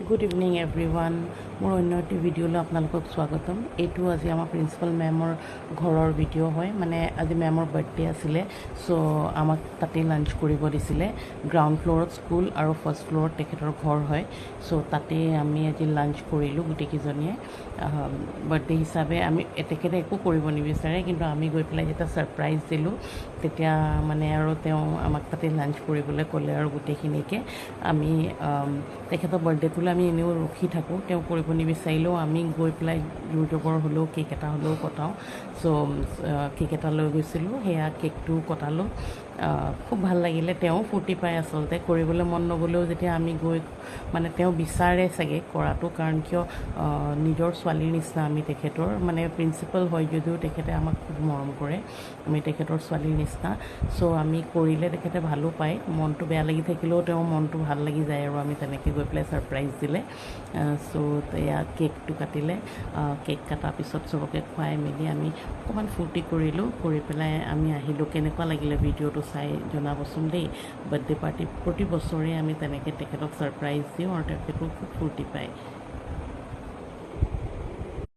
good evening everyone মোৰ অন্য এটি ভিডিঅ'লৈ আপোনালোকক স্বাগতম এইটো আজি আমাৰ প্ৰিন্সিপাল মেমৰ ঘৰৰ ভিডিঅ' হয় মানে আজি মেমৰ বাৰ্থডে আছিলে চ' আমাক তাতে লাঞ্চ কৰিব দিছিলে গ্ৰাউণ্ড ফ্ল'ৰত স্কুল আৰু ফাৰ্ষ্ট ফ্ল'ৰত তেখেতৰ ঘৰ হয় চ' তাতে আমি আজি লাঞ্চ কৰিলোঁ গোটেইকেইজনীয়ে বাৰ্থডে হিচাপে আমি তেখেতে একো কৰিব নিবিচাৰে কিন্তু আমি গৈ পেলাই যেতিয়া ছাৰপ্ৰাইজ দিলোঁ তেতিয়া মানে আৰু তেওঁ আমাক তাতে লাঞ্চ কৰিবলৈ ক'লে আৰু গোটেইখিনিকে আমি তেখেতৰ বাৰ্থডেটোলৈ আমি এনেও ৰখি থাকোঁ তেওঁ কৰিব নিবিচাৰিলেও আমি গৈ পেলাই ইউটিউবৰ হ'লেও কেক এটা হ'লেও কটাওঁ চ' কেক এটা লৈ গৈছিলোঁ সেয়া কেকটো কটালোঁ খুব ভাল লাগিলে তেওঁ ফূৰ্তি পায় আচলতে কৰিবলৈ মন নগ'লেও যেতিয়া আমি গৈ মানে তেওঁ বিচাৰে চাগে কৰাটো কাৰণ কিয় নিজৰ ছোৱালীৰ নিচিনা আমি তেখেতৰ মানে প্ৰিন্সিপাল হয় যদিও তেখেতে আমাক খুব মৰম কৰে আমি তেখেতৰ ছোৱালীৰ নিচিনা চ' আমি কৰিলে তেখেতে ভালো পায় মনটো বেয়া লাগি থাকিলেও তেওঁ মনটো ভাল লাগি যায় আৰু আমি তেনেকৈ গৈ পেলাই ছাৰপ্ৰাইজ দিলে চ' এয়া কেকটো কাটিলে কেক কটাৰ পিছত চবকে খুৱাই মেলি আমি অকণমান ফূৰ্তি কৰিলোঁ কৰি পেলাই আমি আহিলোঁ কেনেকুৱা লাগিলে ভিডিঅ'টো চাই জনাবচোন দেই বাৰ্থডে পাৰ্টি প্ৰতি বছৰে আমি তেনেকৈ তেখেতক ছাৰপ্ৰাইজ দিওঁ আৰু তেখেতেও খুব ফূৰ্তি পায়